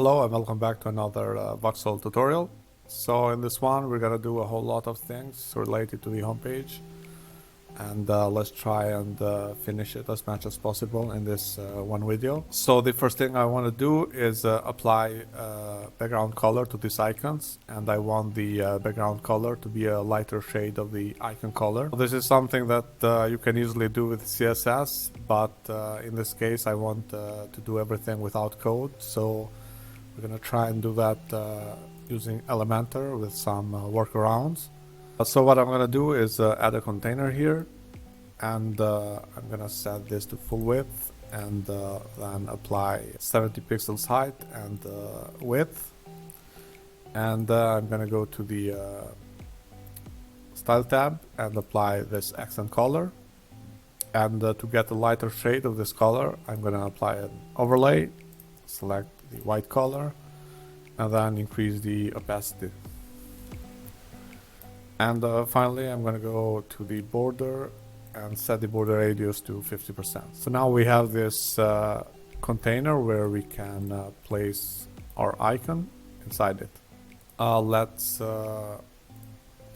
Hello and welcome back to another Voxel tutorial. So in this one we're gonna do a whole lot of things related to the homepage, and let's try and finish it as much as possible in this one video. So the first thing I want to do is apply background color to these icons, and I want the background color to be a lighter shade of the icon color. This is something that you can easily do with CSS, but in this case I want to do everything without code, so we're gonna try and do that using Elementor with some workarounds. So what I'm gonna do is add a container here, and I'm gonna set this to full width, and then apply 70 pixels height and width, and I'm gonna go to the style tab and apply this accent color, and to get a lighter shade of this color I'm gonna apply an overlay, select the white color, and then increase the opacity. And finally I'm going to go to the border and set the border radius to 50%. So now we have this container where we can place our icon inside it. Let's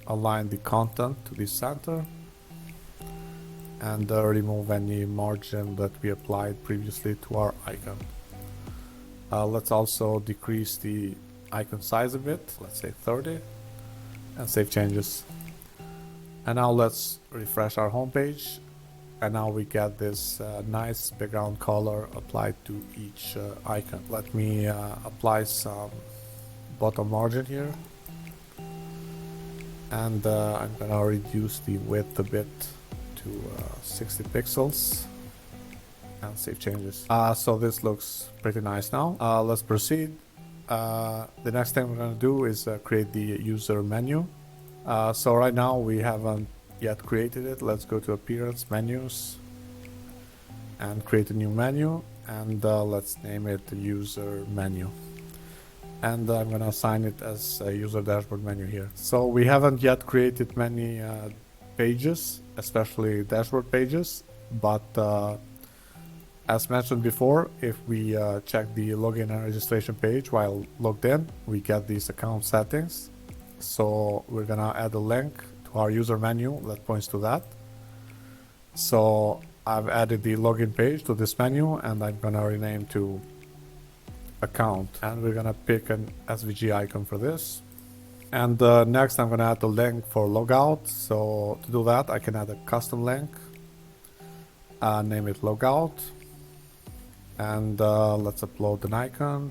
align the content to the center and remove any margin that we applied previously to our icon. Let's also decrease the icon size a bit, let's say 30, and save changes. And now let's refresh our homepage, and now we get this nice background color applied to each icon. Let me apply some bottom margin here, and I'm gonna reduce the width a bit to 60 pixels. And save changes. So this looks pretty nice now. Let's proceed. The next thing we're going to do is create the user menu. So right now we haven't yet created it. Let's go to appearance, menus, and create a new menu, and let's name it the user menu, and I'm going to assign it as a user dashboard menu here. So we haven't yet created many pages, especially dashboard pages, but as mentioned before, if we check the login and registration page while logged in, we get these account settings. So we're gonna add a link to our user menu that points to that. So I've added the login page to this menu, and I'm gonna rename to account, and we're gonna pick an SVG icon for this. And next I'm gonna add a link for logout. So to do that I can add a custom link, name it logout, and let's upload an icon.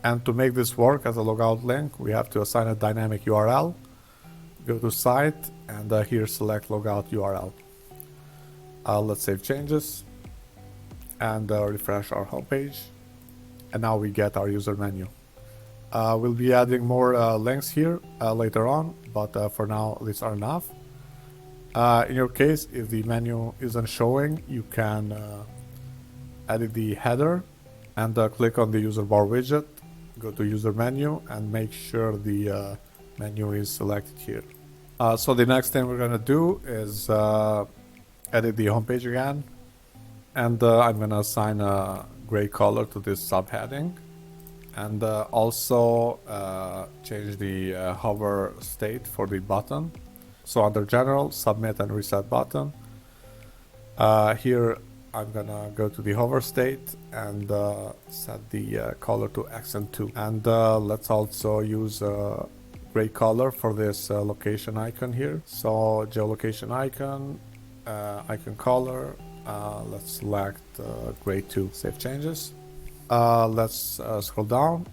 And to make this work as a logout link, we have to assign a dynamic URL. Go to site, and here select logout URL. Let's save changes and refresh our homepage, and now we get our user menu. We'll be adding more links here later on, but for now these are enough. In your case, if the menu isn't showing, you can edit the header and click on the user bar widget, go to user menu, and make sure the menu is selected here. So the next thing we're gonna do is edit the homepage again, and I'm gonna assign a gray color to this subheading, and also change the hover state for the button. So under general, submit and reset button, here I'm gonna go to the hover state and set the color to accent 2, and let's also use a gray color for this location icon here. So geolocation icon, icon color, let's select gray 2, save changes. Let's scroll down.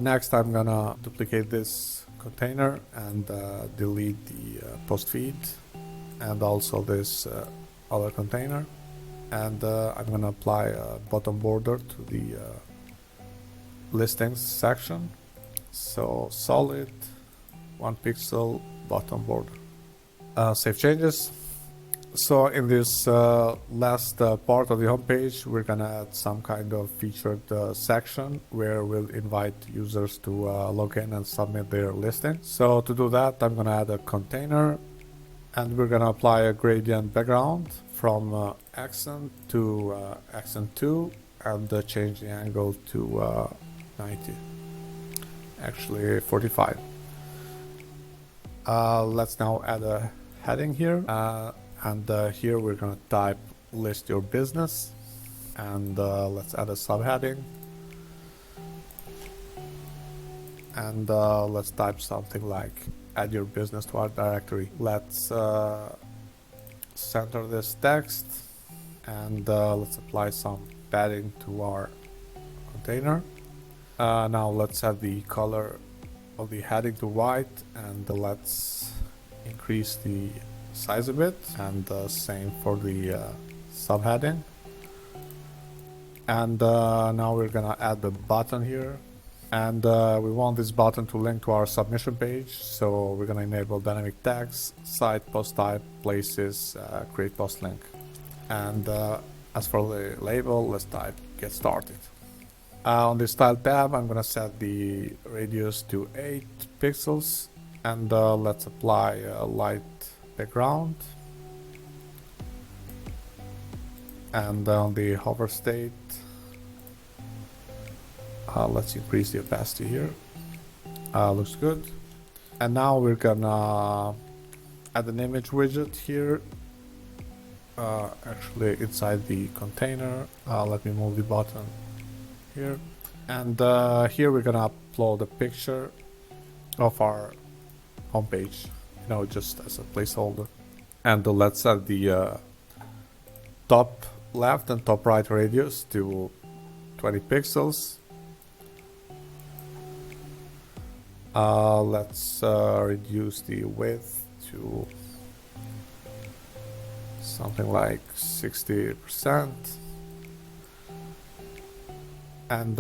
Next I'm gonna duplicate this container and delete the post feed and also this other container, and I'm gonna apply a bottom border to the listings section. So solid 1 pixel bottom border. Save changes. So in this last part of the homepage, we're gonna add some kind of featured section where we'll invite users to log in and submit their listing. So to do that, I'm gonna add a container, and we're gonna apply a gradient background from accent to accent 2, and change the angle to 90. Actually 45. Let's now add a heading here, and here we're gonna type list your business, and let's add a subheading, and let's type something like add your business to our directory. Let's center this text, and let's apply some padding to our container. Now let's set the color of the heading to white, and let's increase the size a bit, and same for the subheading. And now we're gonna add the button here, and we want this button to link to our submission page, so we're gonna enable dynamic tags, site, post type, places, create post link. And as for the label, let's type get started. On the style tab, I'm gonna set the radius to 8 pixels, and let's apply a light background. And on the hover state, let's increase the opacity here. Looks good. And now we're gonna add an image widget here, actually inside the container. Let me move the button here, and here we're gonna upload a picture of our homepage, just as a placeholder. And let's set the top left and top right radius to 20 pixels. Let's reduce the width to something like 60%. And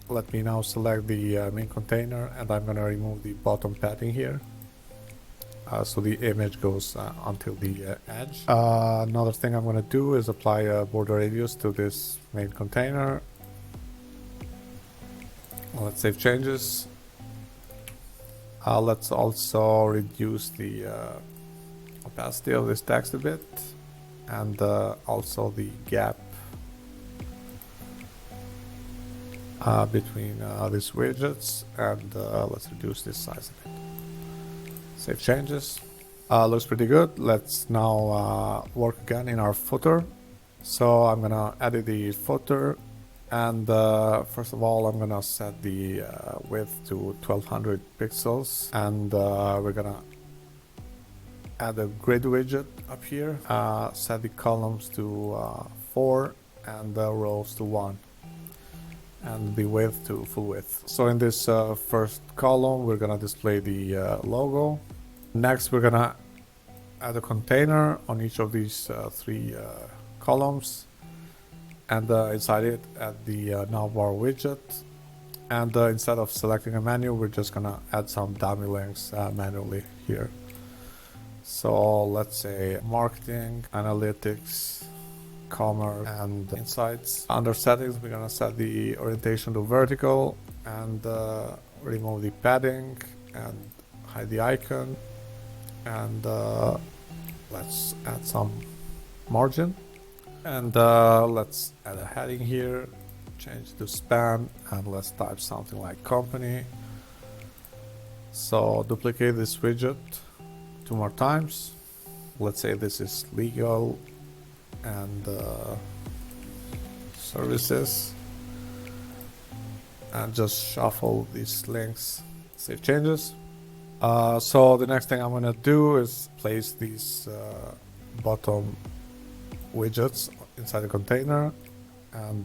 let me now select the main container, and I'm gonna remove the bottom padding here, so the image goes until the edge. Another thing I'm gonna do is apply a border radius to this main container. Let's save changes. Let's also reduce the opacity of this text a bit, and also the gap between these widgets, and let's reduce this size a bit. Save changes. Looks pretty good. Let's now work again in our footer. So I'm gonna edit the footer, and first of all I'm gonna set the width to 1200 pixels, and we're gonna add a grid widget up here. Set the columns to 4 and the rows to 1, and the width to full width. So in this first column we're gonna display the logo. Next we're gonna add a container on each of these 3 columns, and inside it add the navbar widget, and instead of selecting a menu, we're just gonna add some dummy links manually here. So let's say marketing, analytics, commerce, and insights. Under settings, we're gonna set the orientation to vertical, and remove the padding, and hide the icon, and let's add some margin, and let's add a heading here, change to spam, and let's type something like company. So duplicate this widget 2 more times. Let's say this is legal and services, and just shuffle these links. Save changes. So the next thing I'm gonna do is place these bottom widgets inside the container, and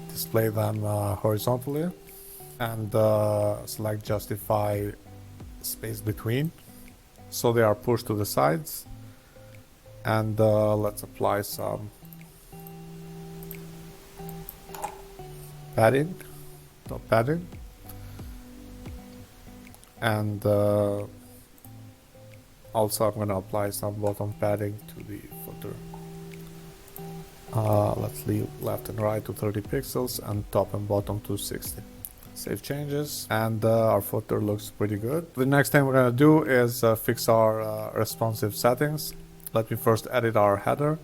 display them horizontally, and select justify space between, so they are pushed to the sides. And let's apply some padding, top padding, and also I'm going to apply some bottom padding to the footer. Let's leave left and right to 30 pixels and top and bottom to 60. Save changes, and our footer looks pretty good. The next thing we're going to do is fix our responsive settings. Let me first edit our header.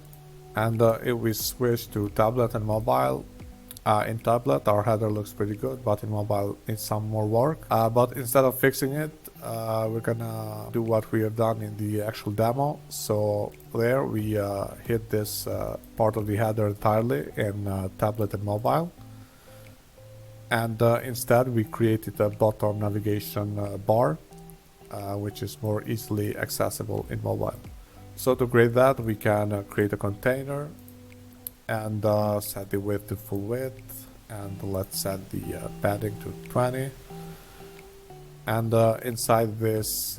And if we switch to tablet and mobile, in tablet our header looks pretty good, but in mobile needs some more work. But instead of fixing it, we're gonna do what we have done in the actual demo. So there we hid this part of the header entirely in tablet and mobile. And instead we created a bottom navigation bar, which is more easily accessible in mobile. So to create that, we can create a container and set the width to full width, and let's set the padding to 20. And inside this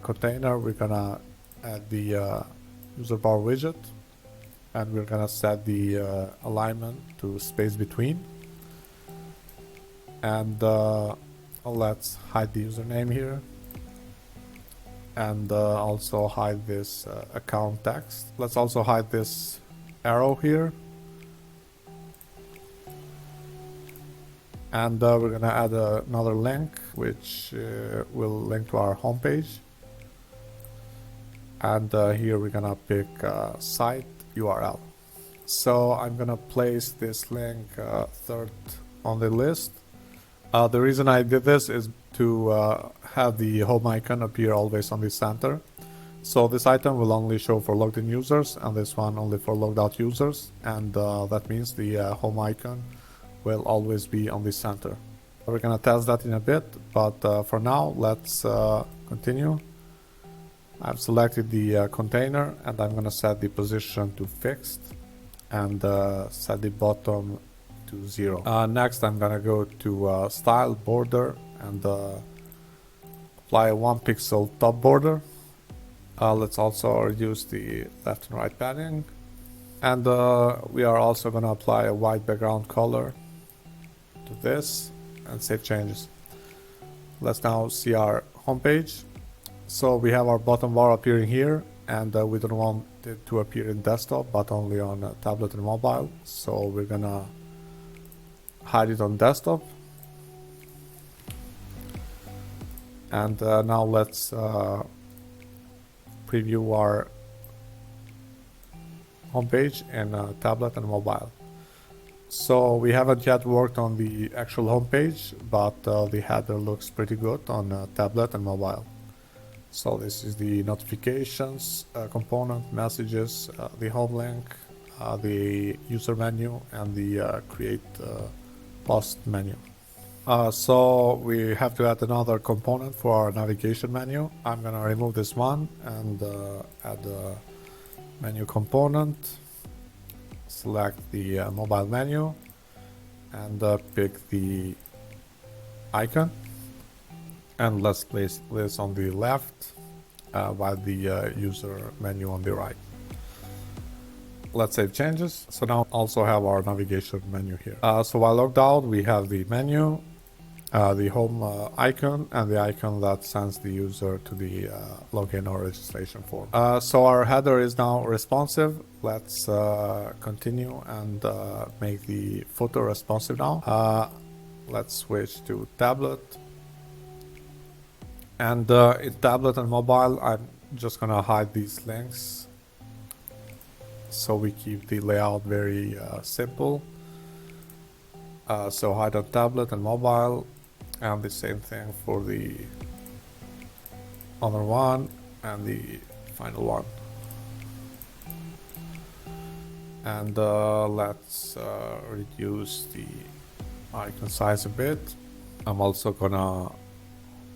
container, we're gonna add the user bar widget, and we're gonna set the alignment to space between. And let's hide the username here, and also hide this account text. Let's also hide this arrow here, and we're gonna add another link which will link to our homepage. And here we're gonna pick site URL. So I'm gonna place this link third on the list. The reason I did this is to have the home icon appear always on the center. So this item will only show for logged in users, and this one only for logged out users. And that means the home icon will always be on the center. We're gonna test that in a bit, but for now let's continue. I've selected the container, and I'm gonna set the position to fixed and set the bottom to 0. Next I'm gonna go to style border and apply a 1 pixel top border. Let's also reduce the left and right padding, and we are also gonna apply a white background color to this and save changes. Let's now see our homepage. So we have our bottom bar appearing here, and we don't want it to appear in desktop but only on tablet and mobile, so we're gonna hide it on desktop. And now let's preview our homepage in tablet and mobile. So we haven't yet worked on the actual homepage, but the header looks pretty good on tablet and mobile. So this is the notifications component, messages, the home link, the user menu, and the create post menu. So we have to add another component for our navigation menu. I'm gonna remove this one and add a menu component. Select the mobile menu and pick the icon, and let's place this on the left while the user menu on the right. Let's save changes. So now also have our navigation menu here. So while logged out, we have the menu, the home icon, and the icon that sends the user to the login or registration form. So our header is now responsive. Let's continue and make the footer responsive now. Let's switch to tablet. And in tablet and mobile, I'm just gonna hide these links, so we keep the layout very simple. So hide on tablet and mobile, and the same thing for the other one and the final one. And let's reduce the icon size a bit. I'm also gonna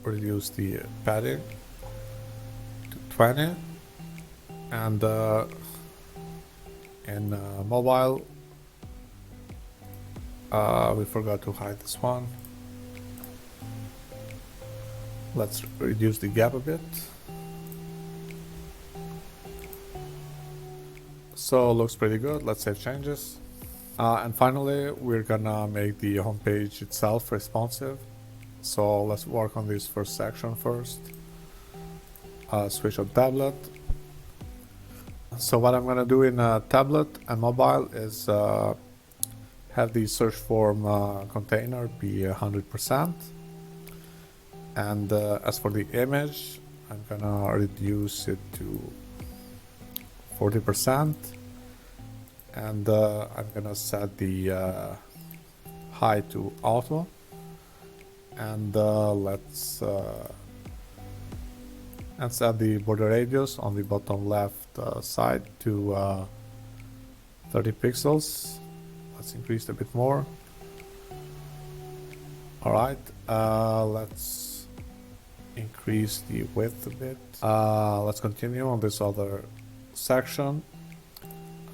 reduce the padding to 20, and in mobile we forgot to hide this one. Let's reduce the gap a bit. So looks pretty good. Let's save changes. And finally, we're gonna make the homepage itself responsive. So let's work on this first section first. Switch on tablet. So what I'm gonna do in tablet and mobile is have the search form container be 100%. And as for the image, I'm gonna reduce it to 40%. And I'm gonna set the height to auto, and let's set the border radius on the bottom left side to 30 pixels. Let's increase it a bit more. Alright, let's increase the width a bit. Let's continue on this other section.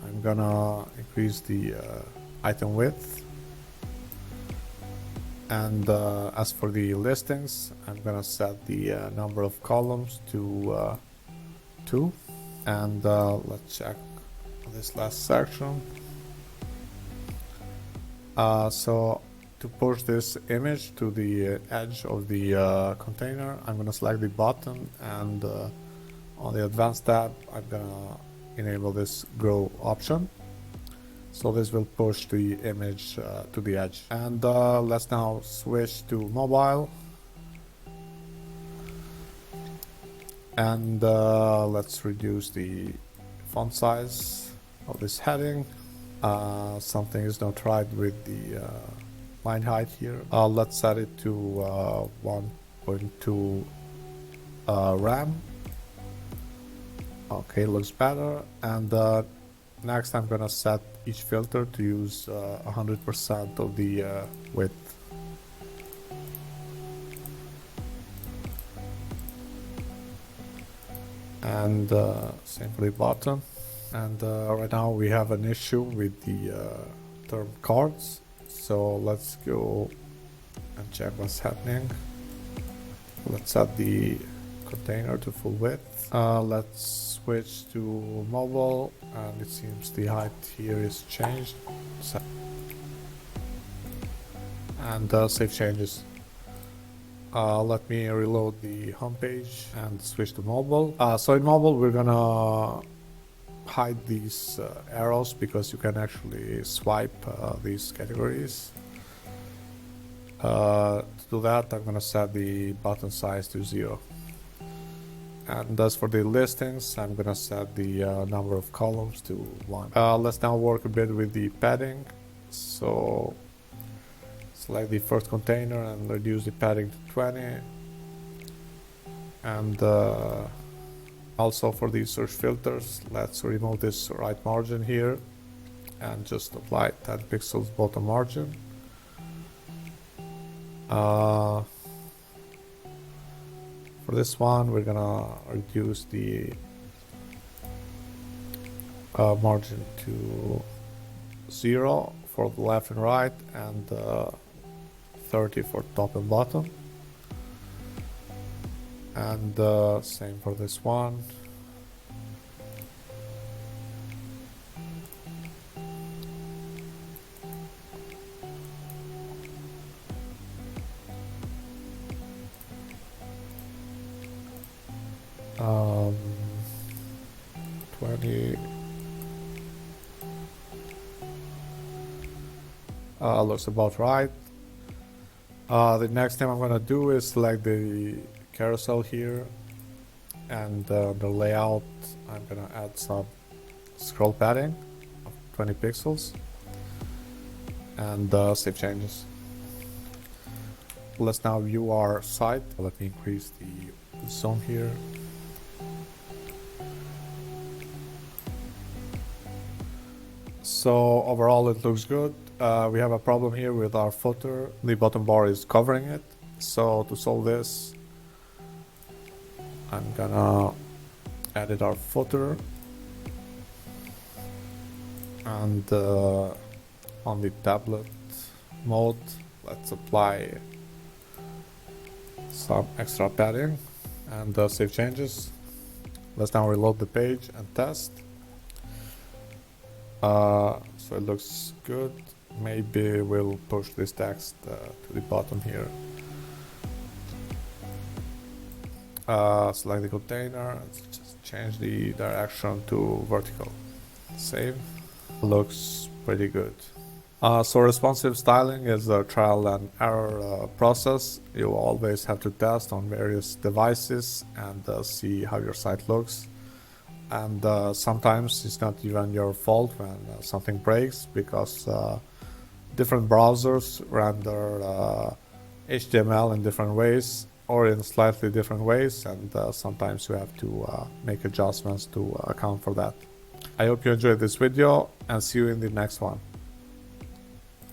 I'm gonna increase the item width. And as for the listings, I'm gonna set the number of columns to 2. And let's check this last section. So to push this image to the edge of the container, I'm gonna select the button, and on the advanced tab I'm gonna enable this grow option. So this will push the image to the edge. And let's now switch to mobile. And let's reduce the font size of this heading. Something is not right with the line height here. Let's set it to 1.2 RAM. Okay, looks better. And next I'm gonna set each filter to use 100% of the width. And same for the bottom. And right now we have an issue with the term cards. So let's go and check what's happening. Let's set the container to full width. Let's switch to mobile, and it seems the height here is changed. And save changes. Let me reload the home page and switch to mobile. So in mobile we're gonna hide these arrows, because you can actually swipe these categories. To do that, I'm gonna set the button size to 0. And as for the listings, I'm gonna set the number of columns to 1. Let's now work a bit with the padding. So select the first container and reduce the padding to 20. And also for the search filters, let's remove this right margin here and just apply 10 pixels bottom margin. For this one, we're gonna reduce the margin to 0 for the left and right, and 30 for top and bottom. And same for this one. Um, 20. Looks about right. The next thing I'm gonna do is select the carousel here, and the layout, I'm gonna add some scroll padding of 20 pixels and save changes. Let's now view our site. Let me increase the zone here. So overall it looks good. We have a problem here with our footer. The bottom bar is covering it. So to solve this, I'm gonna edit our footer, and on the tablet mode, let's apply some extra padding and save changes. Let's now reload the page and test. So it looks good. Maybe we'll push this text to the bottom here. Select the container, just change the direction to vertical. Save. Looks pretty good. So responsive styling is a trial and error process. You always have to test on various devices and see how your site looks. And sometimes it's not even your fault when something breaks, because different browsers render HTML in different ways or in slightly different ways, and sometimes you have to make adjustments to account for that. I hope you enjoyed this video, and see you in the next one.